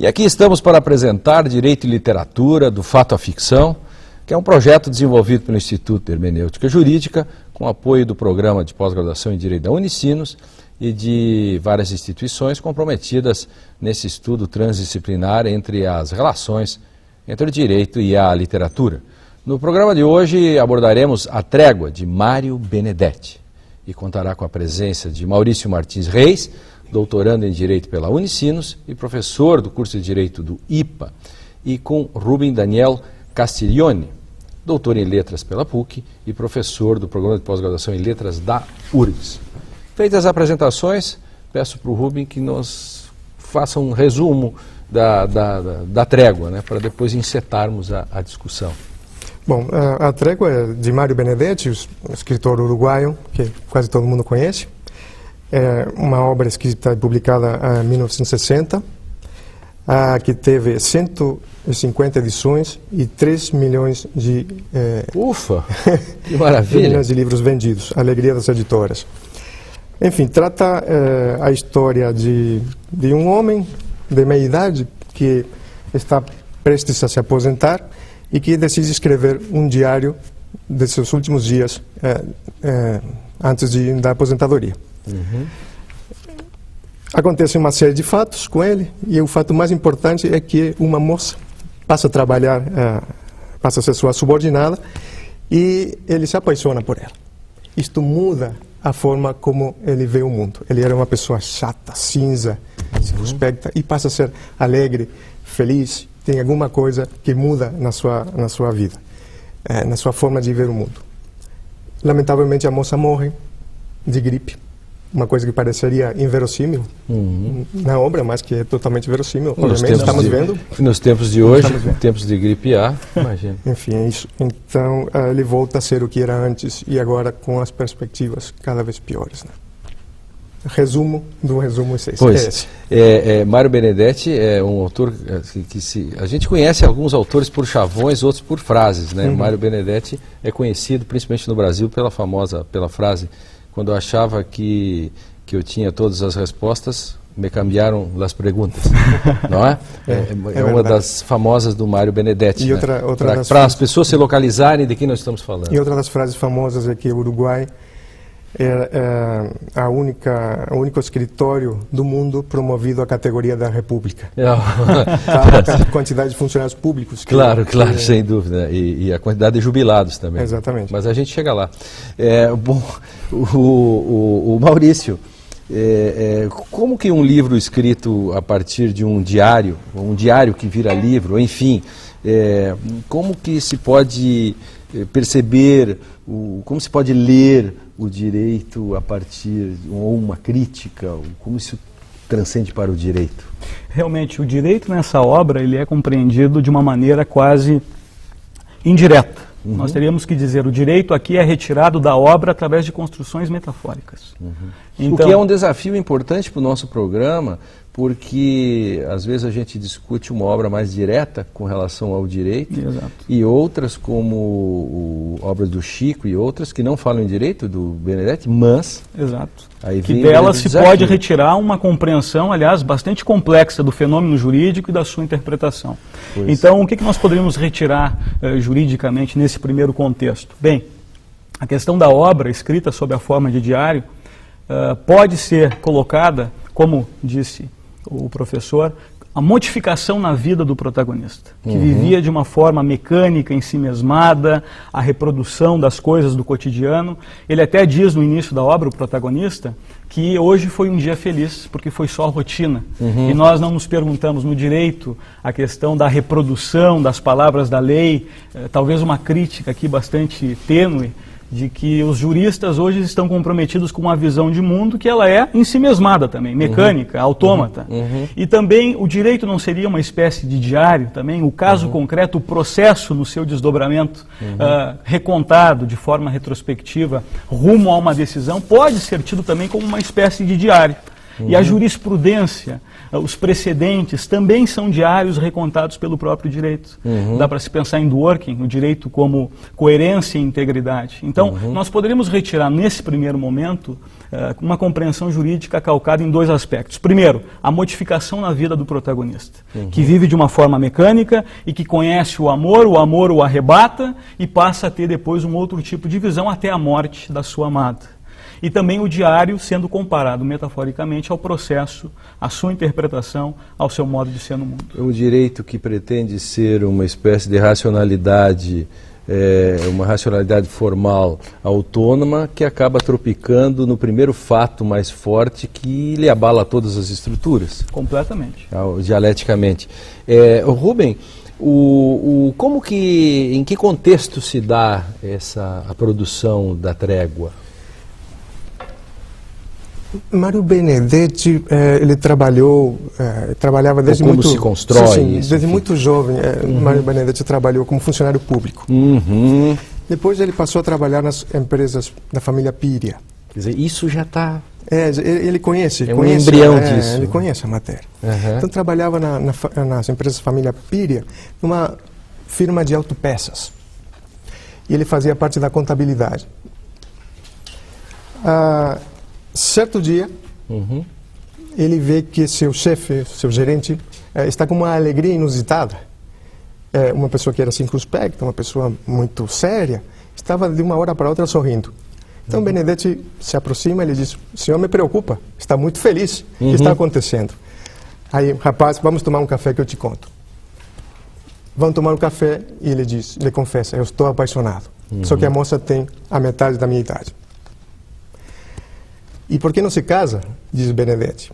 E aqui estamos para apresentar Direito e Literatura, do Fato à Ficção, que é um projeto desenvolvido pelo Instituto de Hermenêutica Jurídica, com apoio do Programa de Pós-Graduação em Direito da Unicinos e de várias instituições comprometidas nesse estudo transdisciplinar entre as relações entre o direito e a literatura. No programa de hoje abordaremos A Trégua, de Mário Benedetti, e contará com a presença de Maurício Martins Reis, doutorando em Direito pela Unicinos e professor do curso de Direito do IPA, e com Rubem Daniel Castiglione, doutor em Letras pela PUC e professor do Programa de Pós-Graduação em Letras da URGS. Feitas as apresentações, peço para o Rubem que nos faça um resumo da Trégua, né, para depois encetarmos a discussão. Bom, a Trégua é de Mário Benedetti, escritor uruguaio, que quase todo mundo conhece. É uma obra escrita e publicada em 1960, que teve 150 edições e 3 milhões de... Ufa! Que maravilha! milhões de livros vendidos, alegria das editoras. Enfim, trata a história de um homem de meia idade que está prestes a se aposentar e que decide escrever um diário de seus últimos dias antes da aposentadoria. Uhum. Acontece uma série de fatos com ele, e o fato mais importante é que uma moça passa a trabalhar, passa a ser sua subordinada, e ele se apaixona por ela. Isto muda a forma como ele vê o mundo. Ele era uma pessoa chata, cinza, circunspecta, e passa a ser alegre, feliz. Tem alguma coisa que muda na sua vida, na sua forma de ver o mundo. Lamentavelmente, a moça morre de gripe. Uma coisa que pareceria inverossímil na obra, mas que é totalmente verossímil. Obviamente, estamos vendo. Nos tempos de hoje, tempos de gripe A, imagina. Enfim, é isso. Então, ele volta a ser o que era antes e agora com as perspectivas cada vez piores, né? Resumo do resumo 6. Pois, Mário Benedetti é um autor a gente conhece alguns autores por chavões, outros por frases, né? Mário Benedetti é conhecido, principalmente no Brasil, pela frase: quando eu achava que eu tinha todas as respostas, me cambiaram as perguntas, não é? É uma das famosas do Mário Benedetti, e né? outra Para as pessoas se localizarem de quem nós estamos falando. E outra das frases famosas é que o Uruguai é o único escritório do mundo promovido à categoria da República. A quantidade de funcionários públicos. Claro, sem dúvida. E a quantidade de jubilados também. Exatamente. Mas a gente chega lá. Bom, o Maurício, como que um livro escrito a partir de um diário que vira livro, enfim, como que se pode perceber, como se pode ler o direito a partir de uma crítica, como isso transcende para o direito? Realmente, o direito nessa obra ele é compreendido de uma maneira quase indireta. Nós teríamos que dizer, o direito aqui é retirado da obra através de construções metafóricas. Então, o que é um desafio importante para o nosso programa, porque às vezes a gente discute uma obra mais direta com relação ao direito. Exato. E outras, como obras do Chico e outras que não falam em direito, do Benedetti, mas... Exato. Aí que dela se pode retirar uma compreensão, aliás, bastante complexa do fenômeno jurídico e da sua interpretação. Pois. Então, o que nós poderíamos retirar juridicamente nesse primeiro contexto? Bem, a questão da obra escrita sob a forma de diário pode ser colocada, como disse o professor, a modificação na vida do protagonista, que vivia de uma forma mecânica, ensimesmada, a reprodução das coisas do cotidiano. Ele até diz no início da obra, o protagonista, que hoje foi um dia feliz, porque foi só rotina. E nós não nos perguntamos no direito a questão da reprodução das palavras da lei, talvez uma crítica aqui bastante tênue, de que os juristas hoje estão comprometidos com uma visão de mundo que ela é ensimesmada também, mecânica, autômata. E também o direito não seria uma espécie de diário também, o caso concreto, o processo no seu desdobramento recontado de forma retrospectiva rumo a uma decisão pode ser tido também como uma espécie de diário. E a jurisprudência, os precedentes, também são diários recontados pelo próprio direito. Dá para se pensar em Dworkin, o direito como coerência e integridade. Então, nós poderíamos retirar, nesse primeiro momento, uma compreensão jurídica calcada em dois aspectos. Primeiro, a modificação na vida do protagonista, que vive de uma forma mecânica e que conhece o amor o arrebata e passa a ter depois um outro tipo de visão até a morte da sua amada. E também o diário sendo comparado metaforicamente ao processo, à sua interpretação, ao seu modo de ser no mundo. O direito que pretende ser uma espécie de racionalidade, uma racionalidade formal autônoma, que acaba tropicando no primeiro fato mais forte que lhe abala todas as estruturas. Completamente. Dialeticamente. Rubem, em que contexto se dá a produção da Trégua? Mário Benedetti, ele trabalhava desde como muito... se constrói sim, isso? Desde enfim. muito jovem, Mário Benedetti trabalhou como funcionário público. Depois ele passou a trabalhar nas empresas da família Piria. Quer dizer, isso já está... ele conhece. É um embrião disso. Ele conhece a matéria. Então trabalhava nas empresas da família Piria, numa firma de autopeças. E ele fazia parte da contabilidade. Certo dia, ele vê que seu chefe, seu gerente, está com uma alegria inusitada. Uma pessoa que era circunspecta, uma pessoa muito séria, estava de uma hora para outra sorrindo. Então Benedetti se aproxima e ele diz: "O senhor me preocupa, está muito feliz, o que está acontecendo?" Aí, rapaz, vamos tomar um café que eu te conto. Vão tomar um café e ele confessa: "Eu estou apaixonado, só que a moça tem a metade da minha idade." E por que não se casa? Diz Benedetti.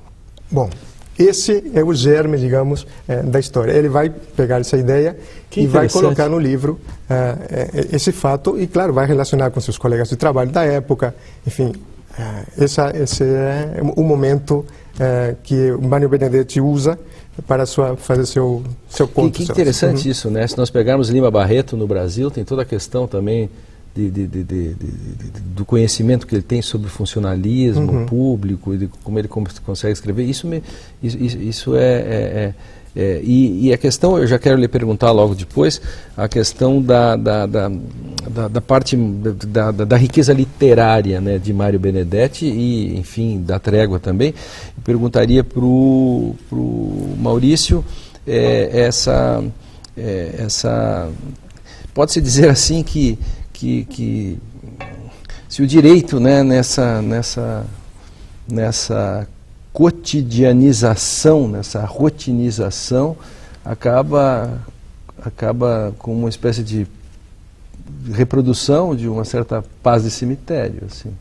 Bom, esse é o germe, digamos, da história. Ele vai pegar essa ideia e vai colocar no livro esse fato e, claro, vai relacionar com seus colegas de trabalho da época. Enfim, esse é o momento que o Mário Benedetti usa para fazer seu conto. Que interessante isso, né? Se nós pegarmos Lima Barreto no Brasil, tem toda a questão também do conhecimento que ele tem sobre o funcionalismo público e de como ele consegue escrever. E a questão, eu já quero lhe perguntar logo depois, a questão da parte da riqueza literária, né, de Mário Benedetti e, enfim, da Trégua também. Eu perguntaria para o Maurício pode-se dizer assim que se o direito, né, nessa cotidianização, nessa rotinização, acaba com uma espécie de reprodução de uma certa paz de cemitério, assim.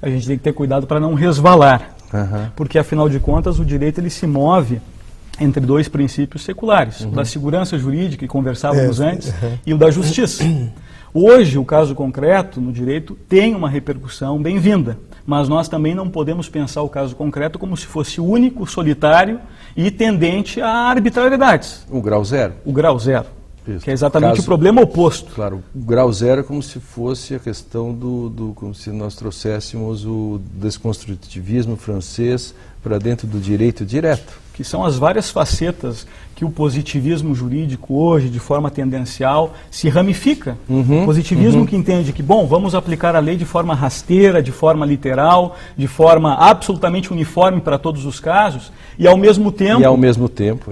A gente tem que ter cuidado para não resvalar, porque afinal de contas o direito ele se move entre dois princípios seculares, o da segurança jurídica, que conversávamos antes, e o da justiça. Hoje, o caso concreto no direito tem uma repercussão bem-vinda, mas nós também não podemos pensar o caso concreto como se fosse único, solitário e tendente a arbitrariedades. O grau zero. O grau zero, isso. Que é exatamente o problema oposto. Claro, o grau zero é como se fosse a questão como se nós trouxéssemos o desconstrutivismo francês para dentro do direito direto. Que são as várias facetas que o positivismo jurídico hoje, de forma tendencial, se ramifica. O positivismo que entende que, bom, vamos aplicar a lei de forma rasteira, de forma literal, de forma absolutamente uniforme para todos os casos, e ao mesmo tempo,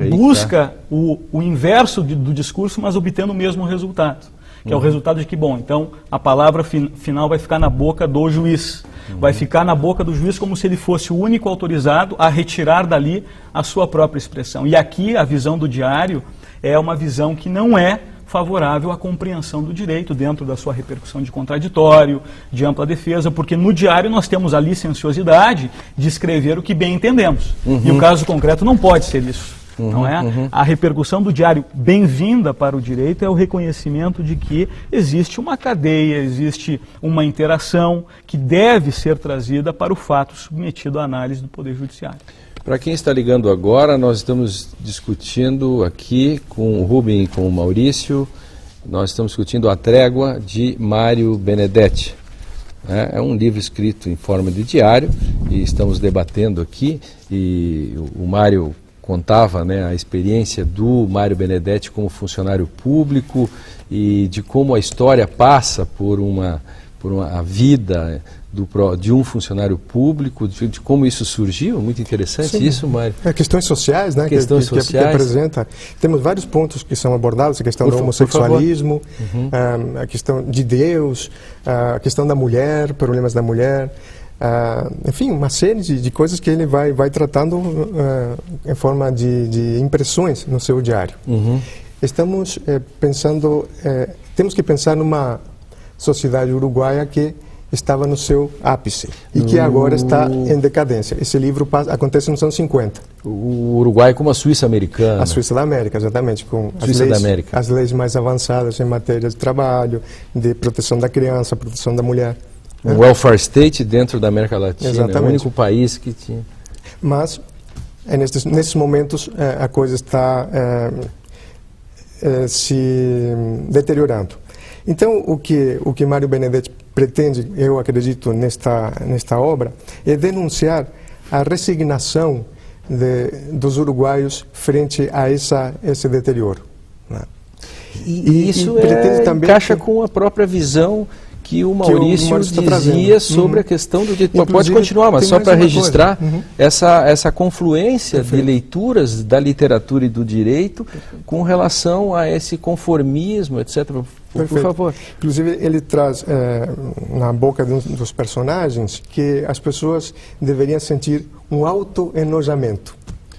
busca o inverso do discurso, mas obtendo o mesmo resultado. Que é o resultado de que, bom, então a palavra final vai ficar na boca do juiz. Vai ficar na boca do juiz como se ele fosse o único autorizado a retirar dali a sua própria expressão. E aqui a visão do diário é uma visão que não é favorável à compreensão do direito dentro da sua repercussão de contraditório, de ampla defesa, porque no diário nós temos a licenciosidade de escrever o que bem entendemos. E o caso concreto não pode ser isso. Não é? A repercussão do diário bem-vinda para o direito é o reconhecimento de que existe uma cadeia, existe uma interação que deve ser trazida para o fato submetido à análise do Poder Judiciário. Para quem está ligando agora, nós estamos discutindo aqui com o Rubem e com o Maurício, nós estamos discutindo a Trégua de Mário Benedetti. É um livro escrito em forma de diário e estamos debatendo aqui, e o Mário contava, né, a experiência do Mário Benedetti como funcionário público e de como a história passa por a vida de um funcionário público, de como isso surgiu. Muito interessante. Sim. Isso, Mário. Questões sociais, né? Questões sociais. Que apresenta. Temos vários pontos que são abordados, a questão do homossexualismo, a questão de Deus, a questão da mulher, problemas da mulher, enfim, uma série de coisas que ele vai tratando em forma de impressões no seu diário. Estamos pensando, temos que pensar numa sociedade uruguaia que estava no seu ápice e que agora está em decadência. Esse livro acontece nos anos 50. O Uruguai como a Suíça americana. A Suíça da América, exatamente, com as leis mais avançadas em matéria de trabalho, de proteção da criança, proteção da mulher. Um welfare state dentro da América Latina. Exatamente. É o único país que tinha. Mas, nesses momentos, a coisa está se deteriorando. Então, o que Mário Benedetti pretende, eu acredito, nesta obra, é denunciar a resignação dos uruguaios frente a esse deterioro. Né? E isso encaixa com a própria visão que o Maurício dizia sobre a questão do direito. Pode continuar, mas só para registrar essa confluência de leituras da literatura e do direito com relação a esse conformismo, etc. Por favor. Inclusive, ele traz na boca dos personagens que as pessoas deveriam sentir um autoenojamento.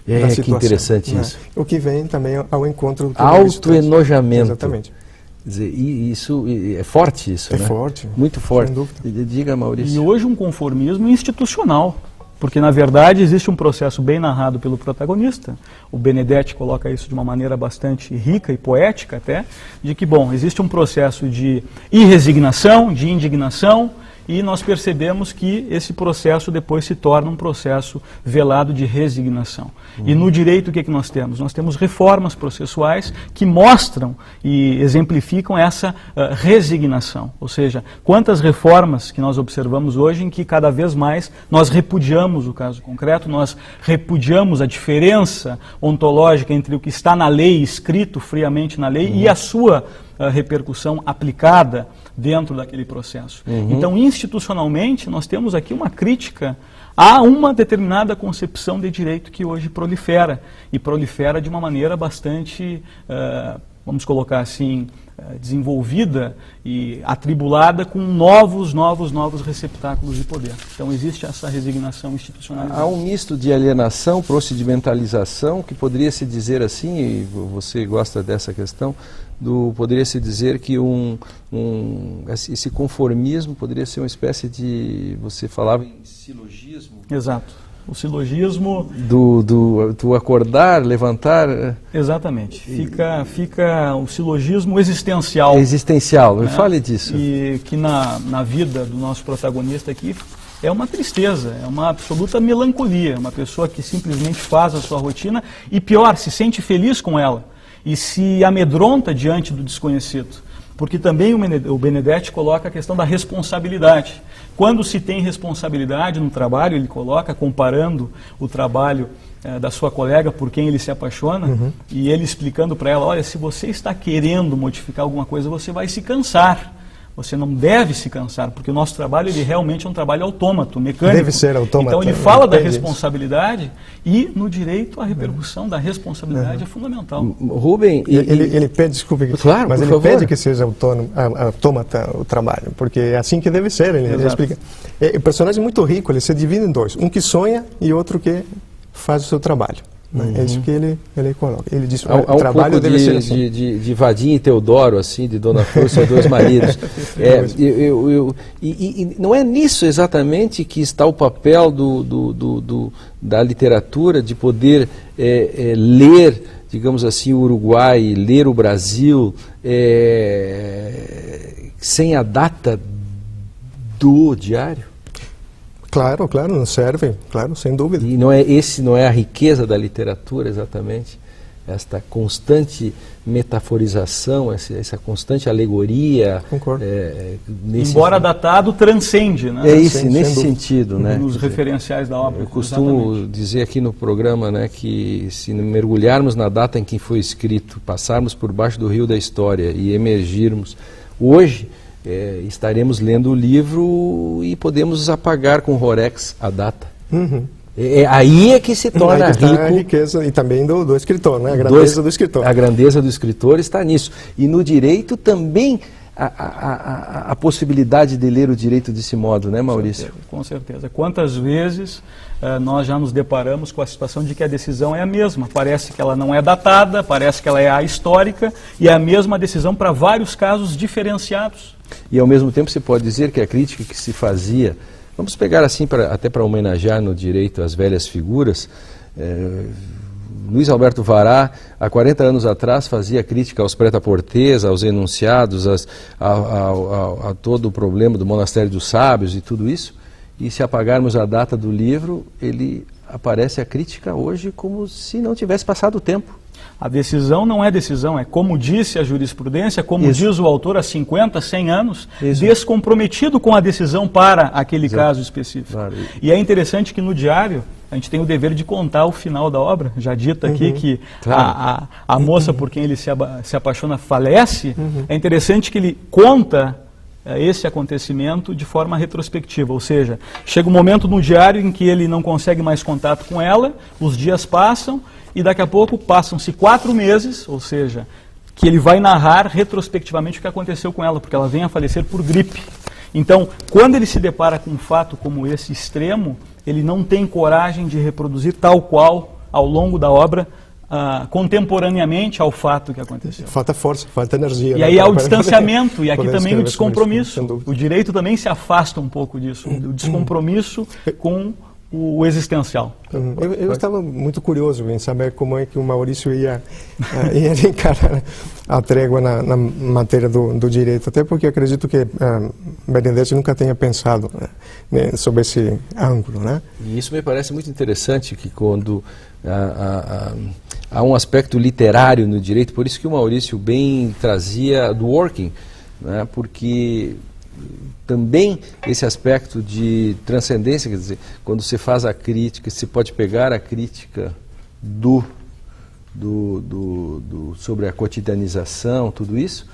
Que interessante isso. O que vem também ao encontro do autoenojamento. Exatamente. Quer dizer, isso é forte, isso, né? É forte. Muito forte. Diga, Maurício. E hoje um conformismo institucional, porque na verdade existe um processo bem narrado pelo protagonista. O Benedetti coloca isso de uma maneira bastante rica e poética até, de que, bom, existe um processo de irresignação, de indignação, e nós percebemos que esse processo depois se torna um processo velado de resignação. E no direito o que nós temos? Nós temos reformas processuais que mostram e exemplificam essa resignação. Ou seja, quantas reformas que nós observamos hoje em que cada vez mais nós repudiamos o caso concreto, nós repudiamos a diferença ontológica entre o que está na lei, escrito friamente na lei, e a sua repercussão aplicada dentro daquele processo. Então, institucionalmente, nós temos aqui uma crítica a uma determinada concepção de direito que hoje prolifera, e prolifera de uma maneira bastante, vamos colocar assim, desenvolvida e atribulada com novos receptáculos de poder. Então existe essa resignação institucional. Há um misto de alienação, procedimentalização, que poderia se dizer assim, e você gosta dessa questão, poderia se dizer que esse conformismo poderia ser uma espécie de, você falava em silogismo. Exato. O silogismo... Do acordar, levantar... Exatamente. Fica o silogismo existencial. Existencial, me fale disso. E que na vida do nosso protagonista aqui é uma tristeza, é uma absoluta melancolia. Uma pessoa que simplesmente faz a sua rotina e, pior, se sente feliz com ela e se amedronta diante do desconhecido. Porque também o Benedetti coloca a questão da responsabilidade. Quando se tem responsabilidade no trabalho, ele coloca, comparando o trabalho da sua colega por quem ele se apaixona, e ele explicando para ela, olha, se você está querendo modificar alguma coisa, você vai se cansar. Você não deve se cansar, porque o nosso trabalho ele realmente é um trabalho autômato, mecânico. Deve ser autômato. Então ele fala da responsabilidade e no direito a repercussão da responsabilidade é fundamental. Rubem... Ele pede, desculpe, claro, mas ele favor. pede que seja autômata o trabalho, porque é assim que deve ser. Ele explica. O personagem é muito rico, ele se divide em dois. Um que sonha e outro que faz o seu trabalho. É isso que ele coloca. Ele diz que o trabalho deve ser assim. De Vadim e Teodoro, assim, de Dona Flor, são dois maridos. E não é nisso exatamente que está o papel da literatura, de poder ler, digamos assim, o Uruguai, ler o Brasil, sem a data do diário? Claro, não serve, claro, sem dúvida. E não é a riqueza da literatura, exatamente? esta constante metaforização, essa constante alegoria. Concordo. Embora datado, transcende, né? Nesse sentido, né? Nos referenciais da obra. Eu costumo dizer aqui no programa, né, que se mergulharmos na data em que foi escrito, passarmos por baixo do rio da história e emergirmos hoje, estaremos lendo o livro e podemos apagar com Rorex a data. Aí é que se torna rico. A riqueza e também do escritor, né? A grandeza do escritor. A grandeza do escritor está nisso. E no direito também a possibilidade de ler o direito desse modo, né, Maurício? Com certeza. Quantas vezes nós já nos deparamos com a situação de que a decisão é a mesma. Parece que ela não é datada, parece que ela é ahistórica, e é a mesma decisão para vários casos diferenciados. E ao mesmo tempo se pode dizer que a crítica que se fazia, vamos pegar assim até para homenagear no direito as velhas figuras, Luiz Alberto Vará, há 40 anos atrás, fazia crítica aos preta-portês, aos enunciados, a todo o problema do monastério dos sábios e tudo isso, e se apagarmos a data do livro, ele aparece a crítica hoje como se não tivesse passado o tempo. A decisão não é decisão, é como disse a jurisprudência, como diz o autor há 50, 100 anos, descomprometido com a decisão para aquele caso específico. Claro. E é interessante que no diário a gente tem o dever de contar o final da obra. Já dita aqui que a moça por quem ele se apaixona falece. É interessante que ele conta esse acontecimento de forma retrospectiva, ou seja, chega um momento no diário em que ele não consegue mais contato com ela, os dias passam e daqui a pouco passam-se 4 meses, ou seja, que ele vai narrar retrospectivamente o que aconteceu com ela, porque ela vem a falecer por gripe. Então, quando ele se depara com um fato como esse extremo, ele não tem coragem de reproduzir tal qual, ao longo da obra, contemporaneamente ao fato que aconteceu. Falta força, falta energia. E aí há o distanciamento, e aqui também o descompromisso. O direito também se afasta um pouco disso, o descompromisso com o existencial. Eu estava muito curioso em saber como é que o Maurício ia encarar a trégua na matéria do direito, até porque acredito que Benedetti nunca tenha pensado sobre esse ângulo, né? E isso me parece muito interessante, que quando há um aspecto literário no direito, por isso que o Maurício bem trazia do working, né? Porque também esse aspecto de transcendência, quer dizer, quando se faz a crítica, se pode pegar a crítica sobre a cotidianização, tudo isso,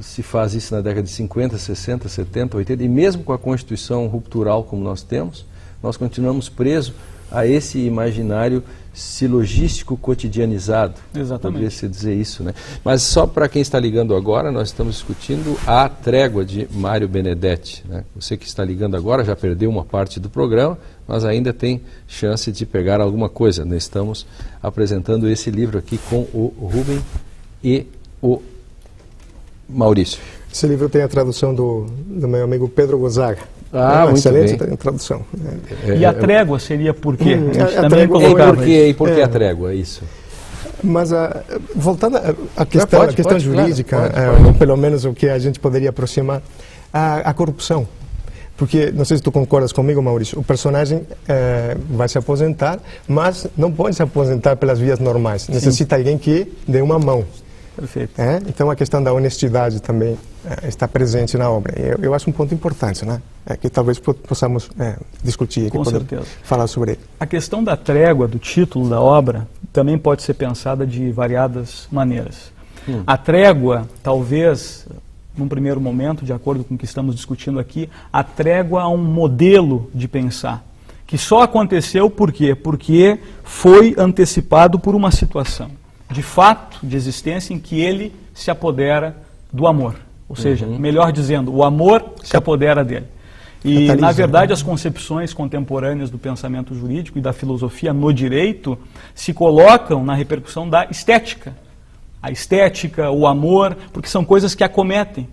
se faz isso na década de 50, 60, 70, 80, e mesmo com a Constituição ruptural como nós temos, nós continuamos presos a esse imaginário silogístico cotidianizado. Exatamente. Poderia-se dizer isso, né? Mas só para quem está ligando agora, nós estamos discutindo A Trégua de Mário Benedetti, né? Você que está ligando agora já perdeu uma parte do programa, mas ainda tem chance de pegar alguma coisa. Nós estamos apresentando esse livro aqui com o Rubem e o Maurício. Esse livro tem a tradução do meu amigo Pedro Gonzaga. Muito excelente bem. Tradução. E a trégua seria por quê? E por que a trégua, isso? Mas, voltando à questão jurídica, ou pelo menos o que a gente poderia aproximar, a corrupção. Porque, não sei se tu concordas comigo, Maurício, o personagem vai se aposentar, mas não pode se aposentar pelas vias normais. Necessita alguém que dê uma mão. Perfeito. Então a questão da honestidade também está presente na obra. Eu acho um ponto importante, né? Que talvez possamos discutir, com certeza, falar sobre ele. A questão da trégua, do título da obra, também pode ser pensada de variadas maneiras. A trégua, talvez, num primeiro momento, de acordo com o que estamos discutindo aqui, a trégua é um modelo de pensar, que só aconteceu por quê? Porque foi antecipado por uma situação de fato, de existência, em que ele se apodera do amor. Ou seja, melhor dizendo, o amor se apodera dele. E, na verdade, as concepções contemporâneas do pensamento jurídico e da filosofia no direito se colocam na repercussão da estética. A estética, o amor, porque são coisas que acometem,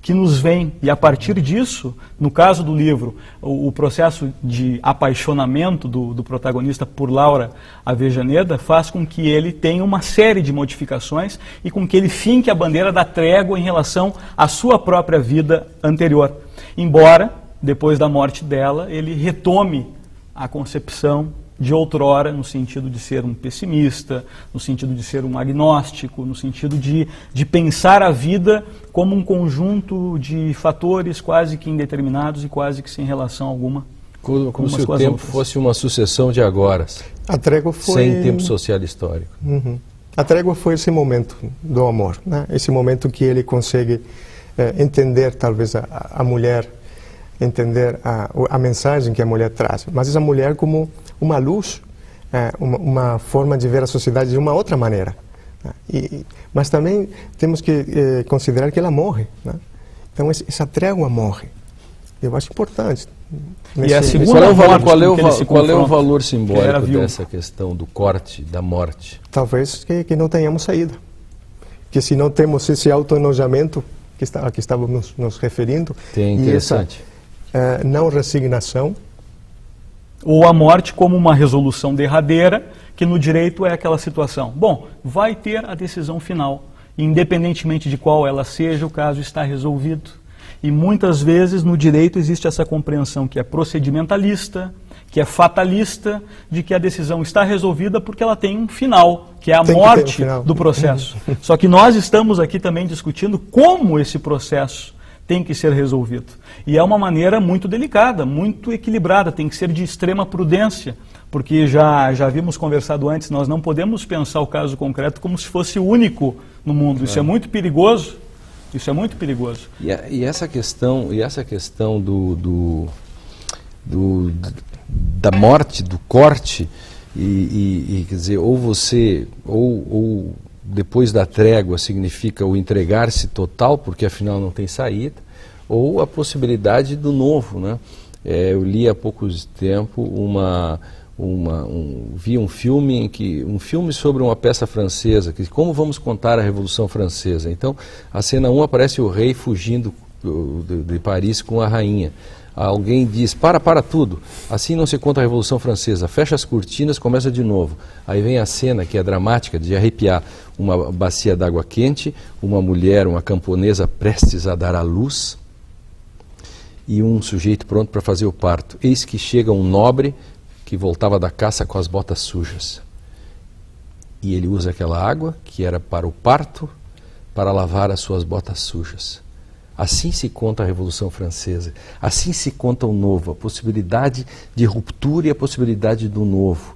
que nos vêm. E a partir disso, no caso do livro, o processo de apaixonamento do protagonista por Laura Avejaneda faz com que ele tenha uma série de modificações e com que ele finque a bandeira da trégua em relação à sua própria vida anterior. Embora, depois da morte dela, ele retome a concepção de outrora, no sentido de ser um pessimista, no sentido de ser um agnóstico, no sentido de pensar a vida como um conjunto de fatores quase que indeterminados e quase que sem relação alguma. Como se o tempo fosse uma sucessão de agoras, A trégua foi... sem tempo social histórico. Uhum. A trégua foi esse momento do amor, né? Esse momento que ele consegue entender talvez a mulher, entender a mensagem que a mulher traz, mas essa mulher como uma luz, uma forma de ver a sociedade de uma outra maneira. Mas também temos que considerar que ela morre, né? Então essa trégua morre. Eu acho importante. E a segunda qual é o valor simbólico dessa questão do corte, da morte? Talvez que não tenhamos saída. Que se não temos esse autoenojamento a que estávamos nos referindo, e essa não resignação. Ou a morte como uma resolução derradeira, que no direito é aquela situação. Bom, vai ter a decisão final. Independentemente de qual ela seja, o caso está resolvido. E muitas vezes no direito existe essa compreensão que é procedimentalista, que é fatalista, de que a decisão está resolvida porque ela tem um final, que é a morte do processo. Só que nós estamos aqui também discutindo como esse processo tem que ser resolvido. E é uma maneira muito delicada, muito equilibrada, tem que ser de extrema prudência, porque já havíamos conversado antes, nós não podemos pensar o caso concreto como se fosse único no mundo. Isso é muito perigoso. Isso é muito perigoso. E essa questão da morte, do corte, quer dizer, ou você, ou depois da trégua significa o entregar-se total, porque afinal não tem saída, ou a possibilidade do novo, né? Eu li há pouco tempo vi um filme sobre uma peça francesa, que como vamos contar a Revolução Francesa. Então, a cena 1 aparece o rei fugindo de Paris com a rainha. Alguém diz, para tudo, assim não se conta a Revolução Francesa, fecha as cortinas, começa de novo. Aí vem a cena que é dramática, de arrepiar, uma bacia d'água quente, uma mulher, uma camponesa prestes a dar à luz, e um sujeito pronto para fazer o parto. Eis que chega um nobre que voltava da caça com as botas sujas. E ele usa aquela água, que era para o parto, para lavar as suas botas sujas. Assim se conta a Revolução Francesa. Assim se conta o novo, a possibilidade de ruptura e a possibilidade do novo.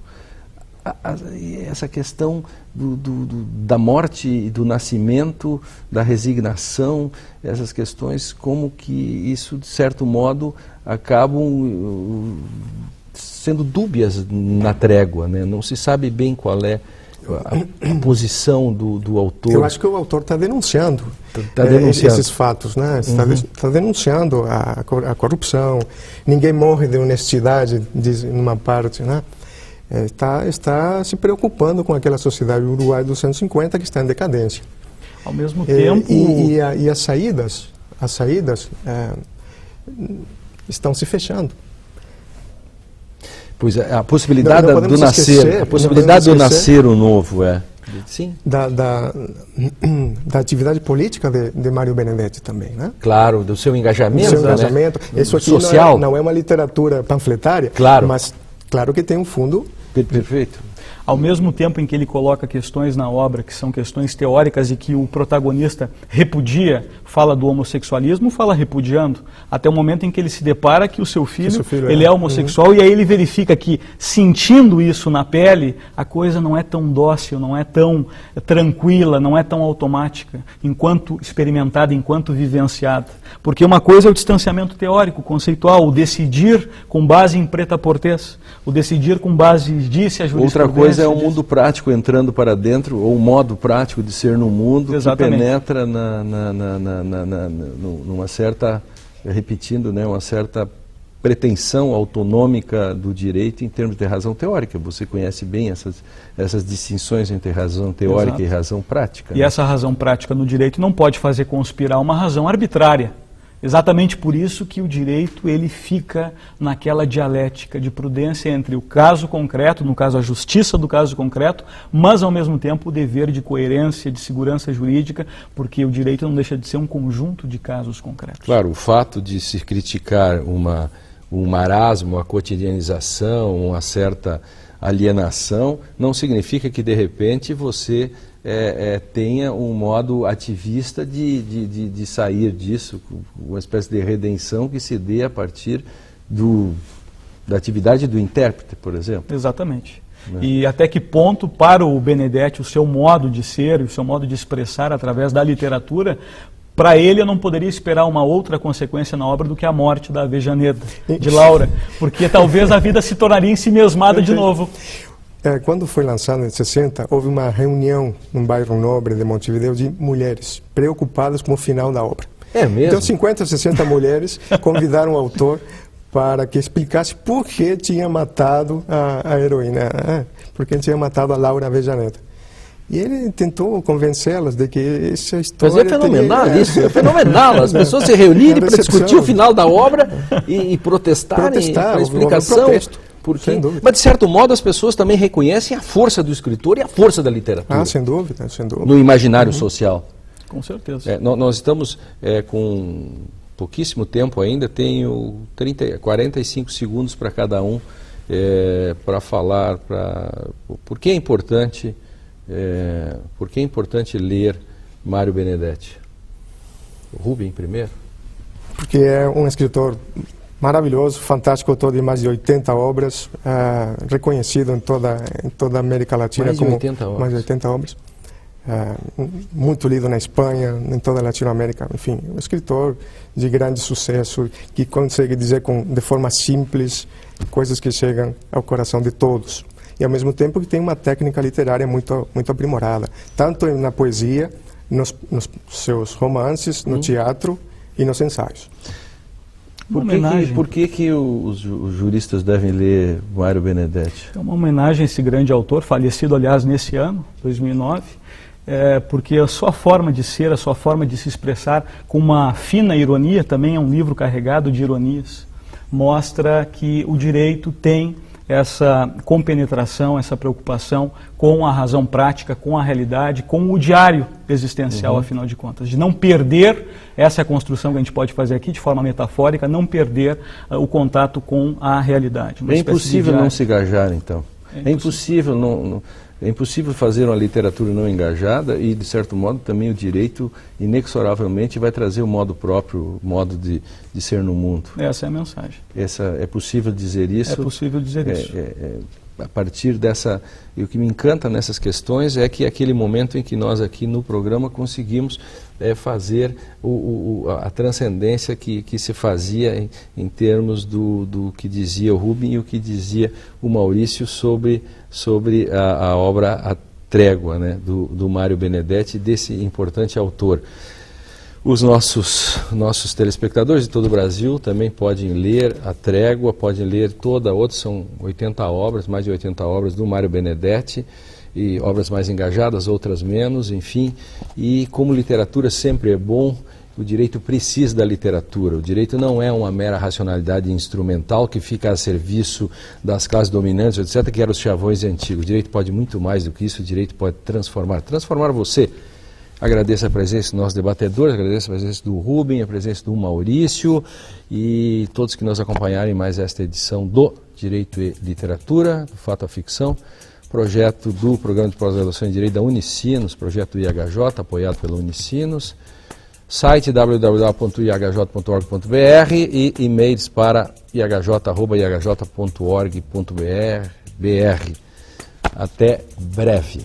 Essa questão da morte e do nascimento, da resignação, essas questões, como que isso, de certo modo, acabam sendo dúbias na trégua, né? Não se sabe bem qual é a posição do autor. Eu acho que o autor está denunciando, esses fatos, né? Está denunciando a corrupção. Ninguém morre de honestidade, diz numa parte, né? Está se preocupando com aquela sociedade uruguaia dos anos 50 que está em decadência. Ao mesmo tempo... E as saídas estão se fechando. Pois a possibilidade do nascer o novo sim. Da atividade política de Mário Benedetti também, né? Claro, do seu engajamento, né? Isso aqui social. Não é uma literatura panfletária, claro, mas claro que tem um fundo. Perfeito. Ao mesmo tempo em que ele coloca questões na obra que são questões teóricas e que o protagonista repudia, fala do homossexualismo, fala repudiando, até o momento em que ele se depara que o seu filho ele é homossexual, e aí ele verifica que, sentindo isso na pele, a coisa não é tão dócil, não é tão tranquila, não é tão automática, enquanto experimentada, enquanto vivenciada. Porque uma coisa é o distanciamento teórico, conceitual, o decidir com base em prêt-à-porter, o decidir com base, disse a jurisprudência. Outra coisa é o mundo prático entrando para dentro, ou o modo prático de ser no mundo. Exatamente. Que penetra numa certa, repetindo, né, uma certa pretensão autonômica do direito em termos de razão teórica. Você conhece bem essas distinções entre razão teórica e razão prática. E essa razão prática no direito não pode fazer conspirar uma razão arbitrária. Exatamente por isso que o direito ele fica naquela dialética de prudência entre o caso concreto, no caso a justiça do caso concreto, mas ao mesmo tempo o dever de coerência, de segurança jurídica, porque o direito não deixa de ser um conjunto de casos concretos. Claro, o fato de se criticar um marasmo, a cotidianização, uma certa alienação, não significa que de repente você tenha um modo ativista de sair disso, uma espécie de redenção que se dê a partir da atividade do intérprete, por exemplo. Exatamente. E até que ponto, para o Benedetti, o seu modo de ser, o seu modo de expressar através da literatura, para ele eu não poderia esperar uma outra consequência na obra do que a morte da Avejaneda, de Laura, porque talvez a vida se tornaria ensimesmada de novo. Quando foi lançado em 60, houve uma reunião num bairro nobre de Montevideo de mulheres preocupadas com o final da obra. É mesmo? Então 50, 60 mulheres convidaram o autor para que explicasse por que tinha matado a heroína, porque tinha matado a Laura Avejaneda. E ele tentou convencê-las de que essa história... Mas é fenomenal isso, é fenomenal. As pessoas se reunirem para discutir o final da obra e protestarem para explicação. Porque, mas, de certo modo, as pessoas também reconhecem a força do escritor e a força da literatura. Sem dúvida, sem dúvida. No imaginário social. Com certeza. Nós estamos com pouquíssimo tempo ainda, tenho 45 segundos para cada um para falar por que é importante ler Mário Benedetti. O Rubem primeiro? Porque é um escritor maravilhoso, fantástico, autor de mais de 80 obras, reconhecido em toda a América Latina. Mais de 80 obras. Mais de 80 obras. Muito lido na Espanha, em toda a Latinoamérica. Enfim, um escritor de grande sucesso, que consegue dizer de forma simples coisas que chegam ao coração de todos. E ao mesmo tempo que tem uma técnica literária muito aprimorada, tanto na poesia, nos seus romances, no teatro e nos ensaios. Por que os juristas devem ler Mário Benedetti? É uma homenagem a esse grande autor, falecido, aliás, nesse ano, 2009, porque a sua forma de ser, a sua forma de se expressar com uma fina ironia, também é um livro carregado de ironias, mostra que o direito tem essa compenetração, essa preocupação com a razão prática, com a realidade, com o diário existencial, afinal de contas, de não perder, essa é a construção que a gente pode fazer aqui de forma metafórica, não perder o contato com a realidade. É impossível não se engajar, então. É impossível fazer uma literatura não engajada e, de certo modo, também o direito, inexoravelmente, vai trazer o modo próprio, o modo de ser no mundo. Essa é a mensagem. É possível dizer isso? É possível dizer isso. A partir dessa... E o que me encanta nessas questões é que aquele momento em que nós aqui no programa conseguimos fazer a transcendência que se fazia em termos do que dizia o Rubem e o que dizia o Maurício sobre a obra A Trégua, né, do Mário Benedetti, desse importante autor. Os nossos telespectadores de todo o Brasil também podem ler A Trégua, podem ler são 80 obras, mais de 80 obras do Mário Benedetti, e obras mais engajadas, outras menos, enfim. E como literatura sempre é bom, o direito precisa da literatura. O direito não é uma mera racionalidade instrumental que fica a serviço das classes dominantes, etc., que eram os chavões antigos. O direito pode muito mais do que isso, o direito pode transformar você. Agradeço a presença dos nossos debatedores, agradeço a presença do Rubem, a presença do Maurício e todos que nos acompanharem em mais esta edição do Direito e Literatura, do Fato à Ficção, projeto do Programa de Pós-Graduação em Direito da Unicinos, projeto do IHJ, apoiado pela Unicinos, site www.ihj.org.br e e-mails para ihj.org.br. Até breve.